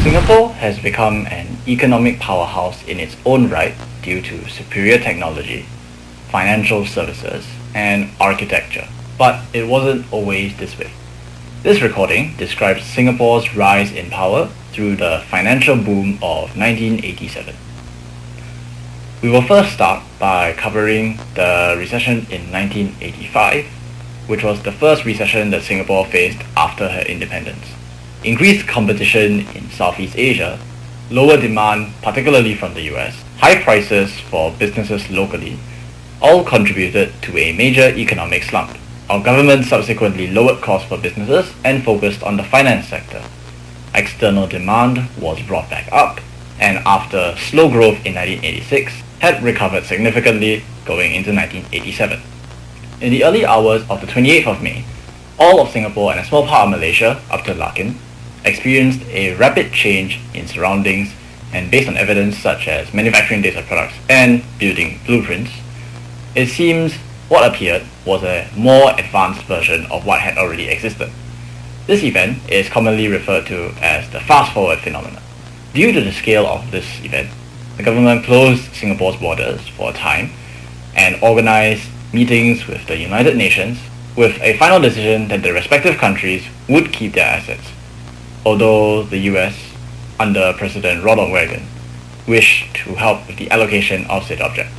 Singapore has become an economic powerhouse in its own right due to superior technology, financial services, and architecture. But it wasn't always this way. This recording describes Singapore's rise in power through the financial boom of 1987. We will first start by covering the recession in 1985, which was the first recession that Singapore faced after her independence. Increased competition in Southeast Asia, lower demand particularly from the US, high prices for businesses locally, all contributed to a major economic slump. Our government subsequently lowered costs for businesses and focused on the finance sector. External demand was brought back up, and after slow growth in 1986, had recovered significantly going into 1987. In the early hours of the 28th of May, all of Singapore and a small part of Malaysia, up to Larkin, experienced a rapid change in surroundings, and based on evidence such as manufacturing data products and building blueprints, it seems what appeared was a more advanced version of what had already existed. This event is commonly referred to as the fast-forward phenomenon. Due to the scale of this event, the government closed Singapore's borders for a time and organized meetings with the United Nations with a final decision that the respective countries would keep their assets, although the US, under President Ronald Reagan, wished to help with the allocation of said objects.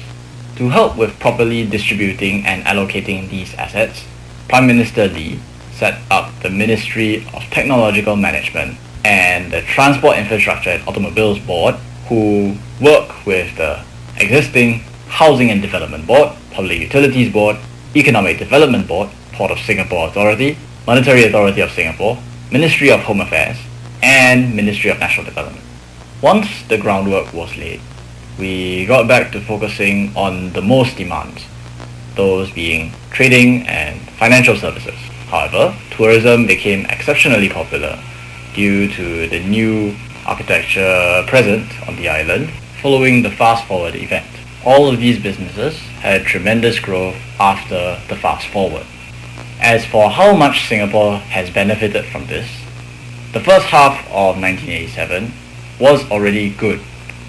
To help with properly distributing and allocating these assets, Prime Minister Lee set up the Ministry of Technological Management and the Transport Infrastructure and Automobiles Board, who work with the existing Housing and Development Board, Public Utilities Board, Economic Development Board, Port of Singapore Authority, Monetary Authority of Singapore, Ministry of Home Affairs, and Ministry of National Development. Once the groundwork was laid, we got back to focusing on the most demands, those being trading and financial services. However, tourism became exceptionally popular due to the new architecture present on the island following the fast-forward event. All of these businesses had tremendous growth after the fast-forward. As for how much Singapore has benefited from this, the first half of 1987 was already good,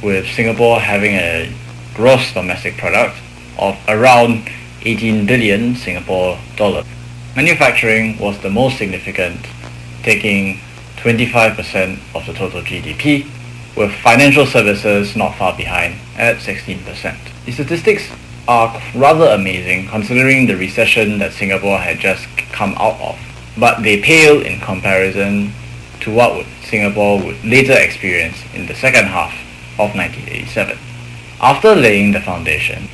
with Singapore having a gross domestic product of around 18 billion Singapore dollars. Manufacturing was the most significant, taking 25% of the total GDP, with financial services not far behind at 16%. The statistics are rather amazing considering the recession that Singapore had just come out of, but they pale in comparison to what Singapore would later experience in the second half of 1987. After laying the foundation,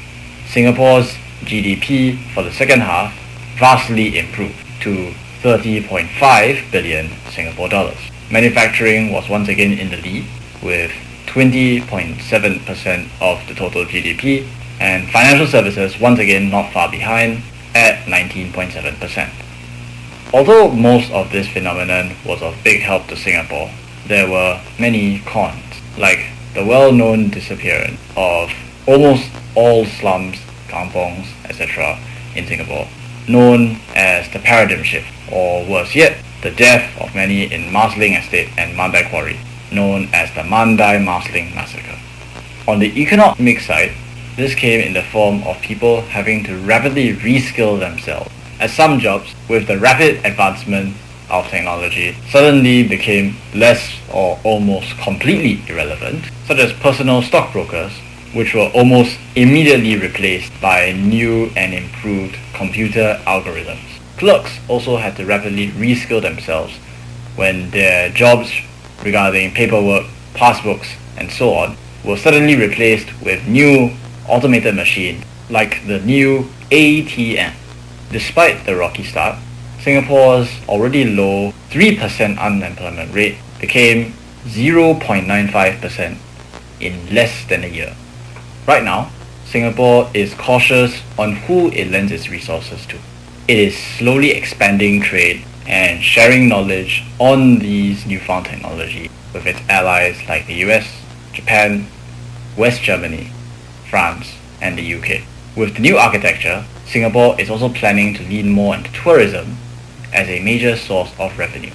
Singapore's GDP for the second half vastly improved to 30.5 billion Singapore dollars. Manufacturing was once again in the lead with 20.7% of the total GDP, and financial services once again not far behind at 19.7%. Although most of this phenomenon was of big help to Singapore, there were many cons, like the well-known disappearance of almost all slums, kampongs, etc. in Singapore, known as the paradigm shift, or worse yet, the death of many in Marsiling Estate and Mandai Quarry, known as the Mandai Marsiling Massacre. On the economic side, this came in the form of people having to rapidly reskill themselves, as some jobs, with the rapid advancement of technology, suddenly became less or almost completely irrelevant, such as personal stockbrokers, which were almost immediately replaced by new and improved computer algorithms. Clerks also had to rapidly reskill themselves when their jobs regarding paperwork, passbooks, and so on were suddenly replaced with new automated machines like the new ATM. Despite the rocky start, Singapore's already low 3% unemployment rate became 0.95% in less than a year. Right now, Singapore is cautious on who it lends its resources to. It is slowly expanding trade and sharing knowledge on these newfound technology with its allies like the US, Japan, West Germany, France, and the UK. With the new architecture, Singapore is also planning to lean more into tourism as a major source of revenue.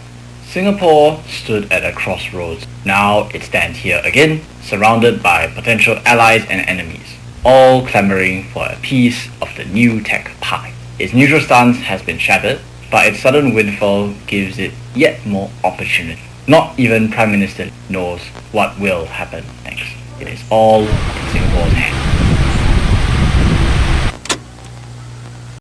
Singapore stood at a crossroads. Now it stands here again, surrounded by potential allies and enemies, all clamoring for a piece of the new tech pie. Its neutral stance has been shattered, but its sudden windfall gives it yet more opportunity. Not even Prime Minister knows what will happen next. It is all in Singapore's hands.